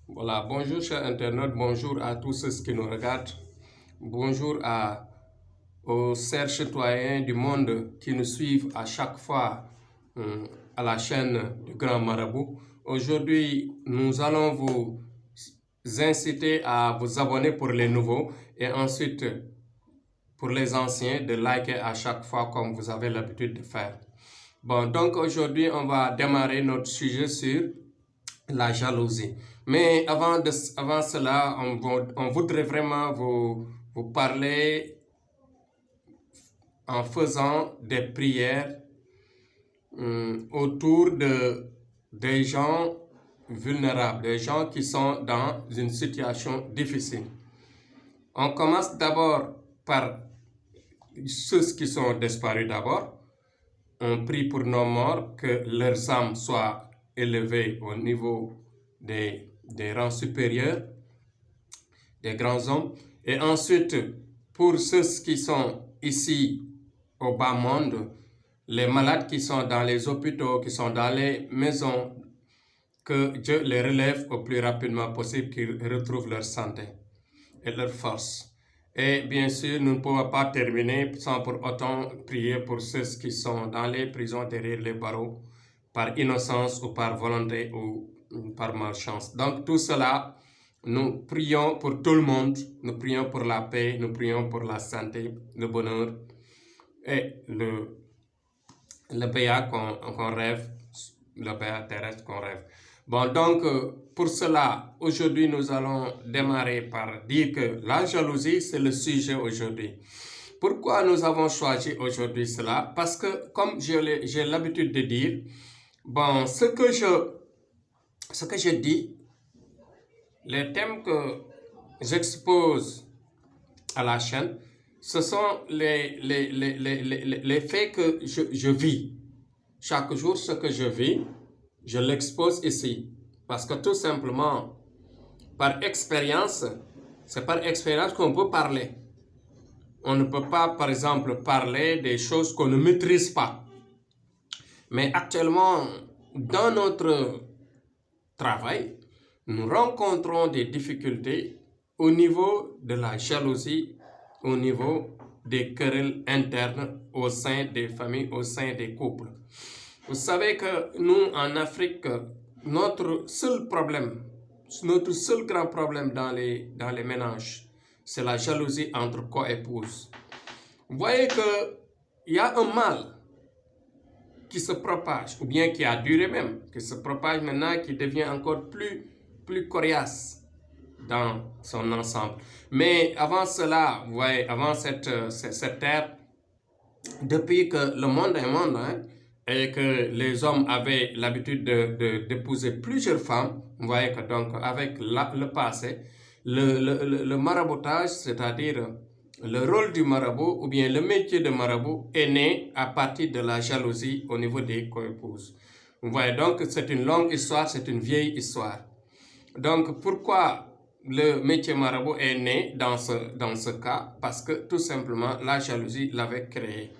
Voilà, bonjour chers internautes, bonjour à tous ceux qui nous regardent, bonjour aux chers citoyens du monde qui nous suivent à chaque fois à la chaîne du Grand Marabout. Aujourd'hui, nous allons vous inciter à vous abonner pour les nouveaux et ensuite pour les anciens de liker à chaque fois comme vous avez l'habitude de faire. Bon, donc aujourd'hui, on va démarrer notre sujet sur la jalousie. Mais avant cela, on voudrait vraiment vous parler en faisant des prières autour des gens vulnérables, des gens qui sont dans une situation difficile. On commence d'abord par ceux qui sont disparus d'abord. On prie pour nos morts, que leurs âmes soient élevées au niveau des rangs supérieurs, des grands hommes. Et ensuite, pour ceux qui sont ici au bas monde, les malades qui sont dans les hôpitaux, qui sont dans les maisons, que Dieu les relève au plus rapidement possible, qu'ils retrouvent leur santé et leur force. Et bien sûr, nous ne pouvons pas terminer sans pour autant prier pour ceux qui sont dans les prisons derrière les barreaux, par innocence ou par volonté ou par malchance. Donc tout cela, nous prions pour tout le monde, nous prions pour la paix, nous prions pour la santé, le bonheur et le béat qu'on rêve, le béat terrestre qu'on rêve. Bon, donc, pour cela, aujourd'hui, nous allons démarrer par dire que la jalousie, c'est le sujet aujourd'hui. Pourquoi nous avons choisi aujourd'hui cela? Parce que, comme j'ai l'habitude de dire, bon, ce que je dis, les thèmes que j'expose à la chaîne, ce sont les faits que je vis. Chaque jour, ce que je vis, je l'expose ici. Parce que tout simplement, par expérience, c'est par expérience qu'on peut parler. On ne peut pas, par exemple, parler des choses qu'on ne maîtrise pas. Mais actuellement, dans notre travail, nous rencontrons des difficultés au niveau de la jalousie, au niveau des querelles internes au sein des familles, au sein des couples. Vous savez que nous, en Afrique, notre seul grand problème dans les ménages, c'est la jalousie entre co-épouses. Vous voyez qu'il y a un mal qui se propage, ou bien qui a duré même, qui se propage maintenant, qui devient encore plus coriace dans son ensemble. Mais avant cela, vous voyez, avant cette ère, depuis que le monde est monde, et que les hommes avaient l'habitude d'épouser plusieurs femmes, vous voyez que donc avec le passé, le maraboutage, c'est-à-dire le rôle du marabout ou bien le métier de marabout est né à partir de la jalousie au niveau des coépouses. Vous voyez donc c'est une longue histoire, c'est une vieille histoire. Donc pourquoi le métier marabout est né dans ce cas? Parce que tout simplement la jalousie l'avait créé.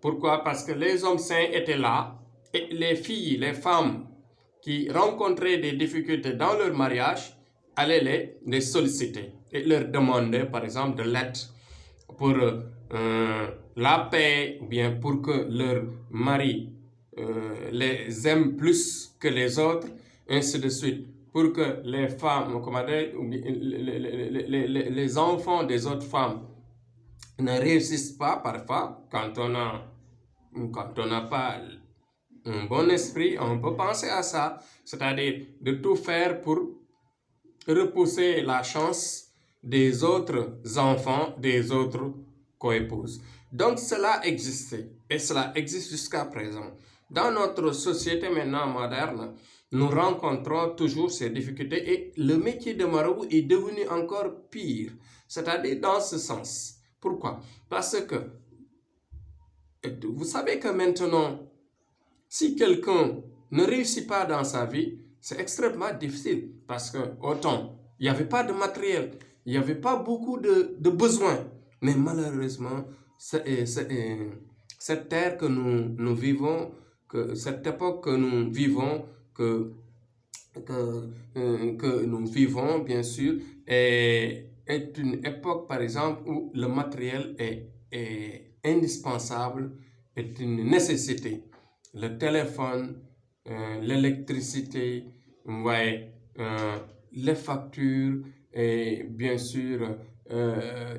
Pourquoi? Parce que les hommes saints étaient là et les filles, les femmes qui rencontraient des difficultés dans leur mariage allaient les solliciter et leur demander par exemple de l'aide pour la paix ou bien pour que leur mari les aime plus que les autres, ainsi de suite. Pour que les femmes, les enfants des autres femmes ne réussissent pas parfois quand on n'a pas un bon esprit, on peut penser à ça, c'est-à-dire de tout faire pour repousser la chance des autres enfants, des autres coépouses. Donc cela existait et cela existe jusqu'à présent. Dans notre société maintenant moderne, nous rencontrons toujours ces difficultés et le métier de marabout est devenu encore pire, c'est-à-dire dans ce sens. Pourquoi? Parce que vous savez que maintenant, si quelqu'un ne réussit pas dans sa vie, c'est extrêmement difficile parce que autant il n'y avait pas de matériel, il n'y avait pas beaucoup de besoins, mais malheureusement, cette terre que nous vivons, que cette époque que nous vivons, que que nous vivons, bien sûr, est une époque, par exemple, où le matériel est indispensable, est une nécessité. Le téléphone, l'électricité, ouais, les factures, et bien sûr,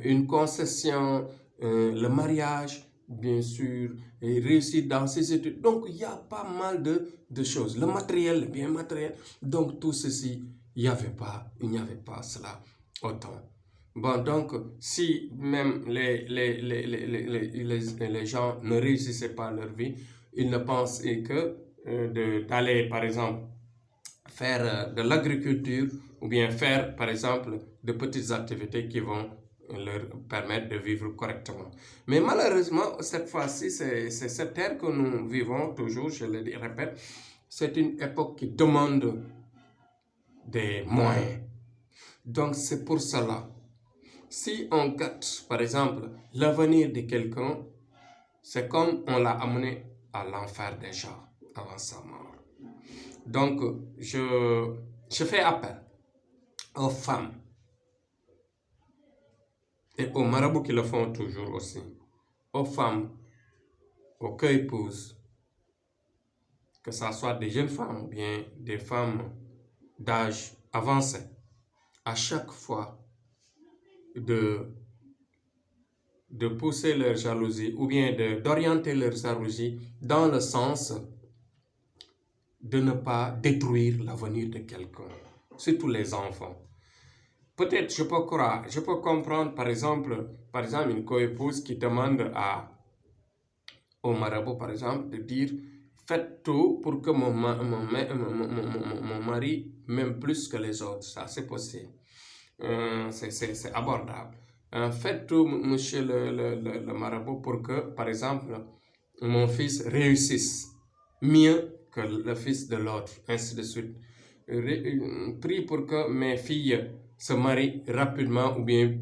une concession, le mariage, bien sûr, et réussir dans ses études. Donc, il y a pas mal de choses. Le matériel, le bien matériel. Donc, tout ceci, il n'y avait pas cela autant. Bon, donc, si même les gens ne réussissaient pas leur vie, ils ne pensaient que d'aller, par exemple, faire de l'agriculture ou bien faire, par exemple, de petites activités qui vont leur permettre de vivre correctement. Mais malheureusement, cette fois-ci, c'est cette ère que nous vivons toujours, je le répète, c'est une époque qui demande des moyens. Donc, c'est pour cela. Si on gâte, par exemple, l'avenir de quelqu'un, c'est comme on l'a amené à l'enfer déjà, avant sa mort. Donc, je fais appel aux femmes et aux marabouts qui le font toujours aussi, aux femmes, aux co-épouses, que ce soit des jeunes femmes ou bien des femmes d'âge avancé, à chaque fois de pousser leur jalousie ou bien d'orienter leur jalousie dans le sens de ne pas détruire l'avenir de quelqu'un, surtout les enfants. Peut-être je peux comprendre par exemple une coépouse qui demande au marabout par exemple de dire faites tout pour que mon mari m'aime plus que les autres, ça c'est possible, c'est abordable. Faites tout, monsieur le marabout, pour que par exemple mon fils réussisse mieux que le fils de l'autre, ainsi de suite. Prie pour que mes filles se marient rapidement ou bien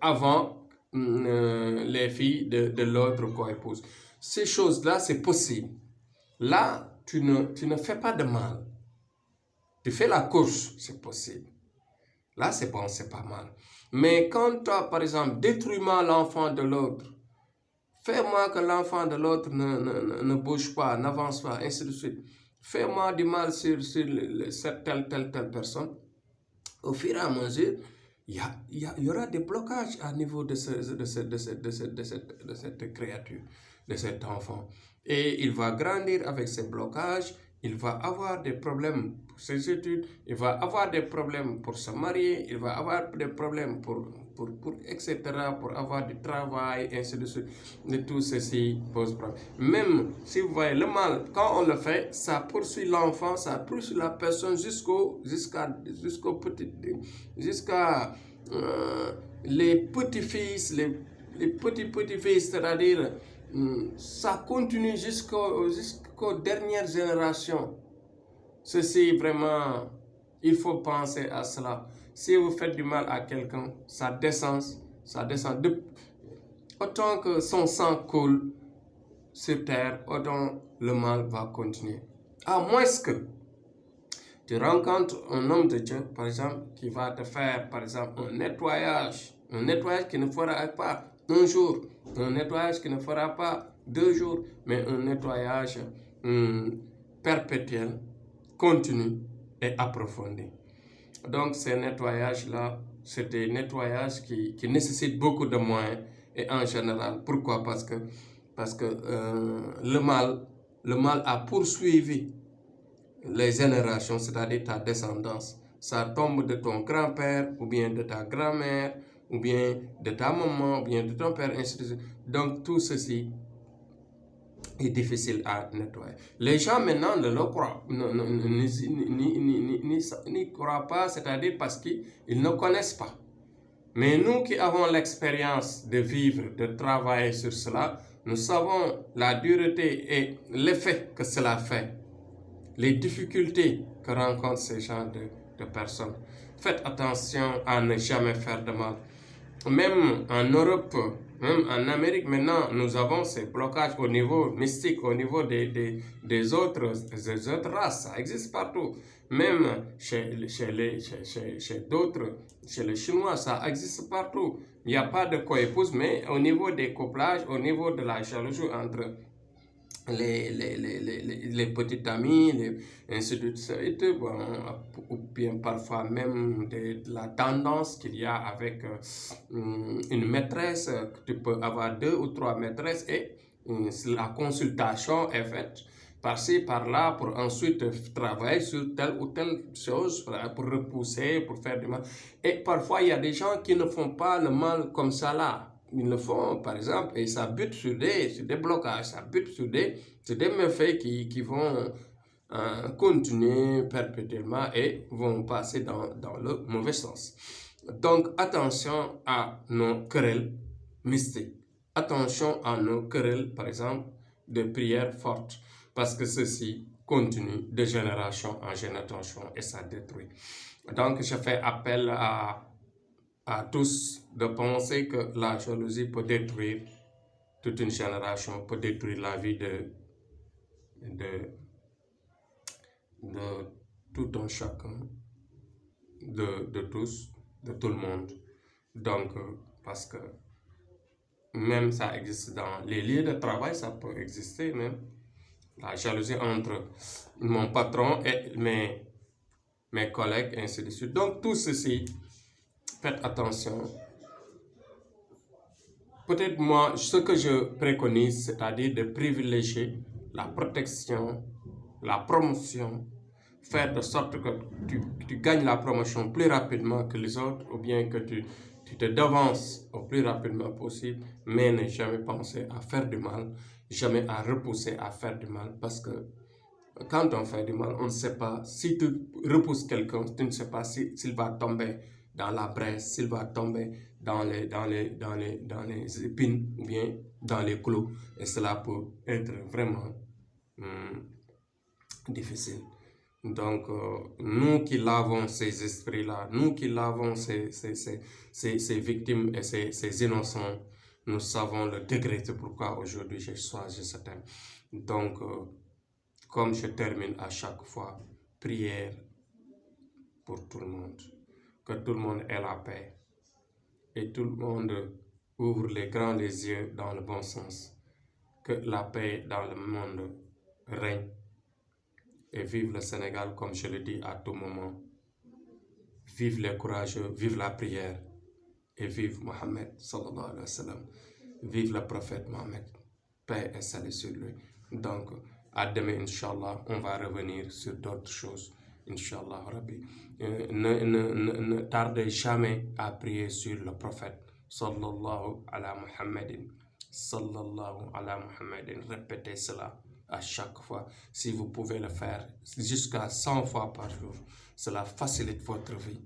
avant les filles de l'autre co-épouse. Ces choses-là, c'est possible. Là, tu ne fais pas de mal. Tu fais la course, c'est possible. Là, c'est bon, c'est pas mal. Mais quand toi, par exemple, détruis-moi l'enfant de l'autre, fais-moi que l'enfant de l'autre ne bouge pas, n'avance pas, ainsi de suite. Fais-moi du mal sur telle personne. Au fur et à mesure, il y aura des blocages à niveau de cette créature, de cet enfant. Et il va grandir avec ces blocages, il va avoir des problèmes pour ses études, il va avoir des problèmes pour se marier, il va avoir des problèmes pour etc., pour avoir du travail, ainsi de suite. Et tout ceci pose problème. Même si vous voyez le mal, quand on le fait, ça poursuit l'enfant, ça poursuit la personne jusqu'à les petits-fils, les petits-petits-fils, c'est-à-dire ça continue jusqu'aux dernières générations. Ceci, vraiment, il faut penser à cela. Si vous faites du mal à quelqu'un, ça descend. Autant que son sang coule sur terre, autant le mal va continuer. À moins que tu rencontres un homme de Dieu, par exemple, qui va te faire, par exemple, un nettoyage qui ne fera pas un jour, un nettoyage qui ne fera pas 2 jours, mais un nettoyage perpétuel, continu et approfondi. Donc ces nettoyages-là, c'est des nettoyages qui nécessitent beaucoup de moyens et en général. Pourquoi? Parce que le mal a poursuivi les générations, c'est-à-dire ta descendance. Ça tombe de ton grand-père ou bien de ta grand-mère ou bien de ta maman ou bien de ton père, ainsi de suite. Donc tout ceci est difficile à nettoyer. Les gens maintenant ne le croient, n'y croient pas, c'est-à-dire parce qu'ils ne connaissent pas. Mais nous qui avons l'expérience de vivre, de travailler sur cela, nous savons la dureté et l'effet que cela fait, les difficultés que rencontrent ces gens de personnes. Faites attention à ne jamais faire de mal. Même en Europe, Même en Amérique, maintenant, nous avons ces blocages au niveau mystique, au niveau des autres races. Ça existe partout. Même chez d'autres, chez les Chinois, ça existe partout. Il n'y a pas de coépouse, mais au niveau des couplages, au niveau de la jalousie entre les petites amies, ainsi de suite, bon, ou bien parfois même de la tendance qu'il y a avec une maîtresse, que tu peux avoir 2 ou 3 maîtresses et la consultation est faite par-ci, par-là pour ensuite travailler sur telle ou telle chose, pour repousser, pour faire du mal. Et parfois, il y a des gens qui ne font pas le mal comme ça là. Ils le font, par exemple, et ça bute sur des blocages, ça bute sur des méfaits qui vont continuer perpétuellement et vont passer dans le mauvais sens. Donc, attention à nos querelles mystiques. Attention à nos querelles, par exemple, de prières fortes, parce que ceci continue de génération en génération et ça détruit. Donc, je fais appel à tous de penser que la jalousie peut détruire toute une génération, peut détruire la vie de tout un chacun, de tous, de tout le monde. Donc, parce que même ça existe dans les lieux de travail, ça peut exister même. La jalousie entre mon patron et mes collègues, ainsi de suite. Donc, tout ceci, faites attention. Peut-être moi, ce que je préconise, c'est-à-dire de privilégier la protection, la promotion, faire de sorte que tu gagnes la promotion plus rapidement que les autres, ou bien que tu te devances au plus rapidement possible, mais ne jamais penser à faire du mal, jamais à repousser à faire du mal, parce que quand on fait du mal, on ne sait pas, si tu repousses quelqu'un, tu ne sais pas s'il va tomber dans la braise, s'il va tomber dans les épines ou bien dans les clous. Et cela peut être vraiment difficile. Donc, nous qui lavons ces esprits-là, nous qui lavons ces victimes et ces innocents, nous savons le degré. C'est pourquoi aujourd'hui j'ai choisi ce thème. Donc, comme je termine à chaque fois, prière pour tout le monde. Que tout le monde ait la paix. Et tout le monde ouvre les yeux dans le bon sens. Que la paix dans le monde règne. Et vive le Sénégal, comme je le dis à tout moment. Vive les courageux, vive la prière. Et vive Mohammed, sallallahu alayhi wa sallam. Vive le prophète Mohammed. Paix et salut sur lui. Donc, à demain, Inch'Allah, on va revenir sur d'autres choses. Inch'Allah, Rabbi. Ne tardez jamais à prier sur le prophète. Sallallahu ala Muhammadin. Sallallahu ala Muhammadin. Répétez cela à chaque fois. Si vous pouvez le faire jusqu'à 100 fois par jour, cela facilite votre vie.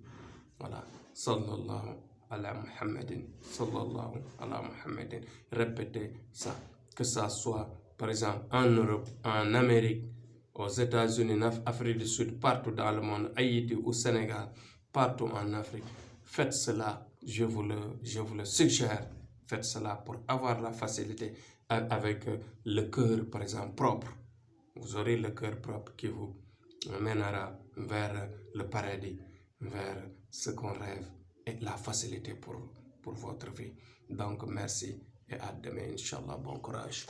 Voilà. Sallallahu ala Muhammadin. Sallallahu ala Muhammadin. Répétez ça. Que ça soit, par exemple, en Europe, en Amérique, aux États-Unis, en Afrique du Sud, partout dans le monde, Haïti, au Sénégal, partout en Afrique. Faites cela, je vous le suggère. Faites cela pour avoir la facilité avec le cœur, par exemple, propre. Vous aurez le cœur propre qui vous mènera vers le paradis, vers ce qu'on rêve et la facilité pour votre vie. Donc, merci et à demain, Inch'Allah. Bon courage.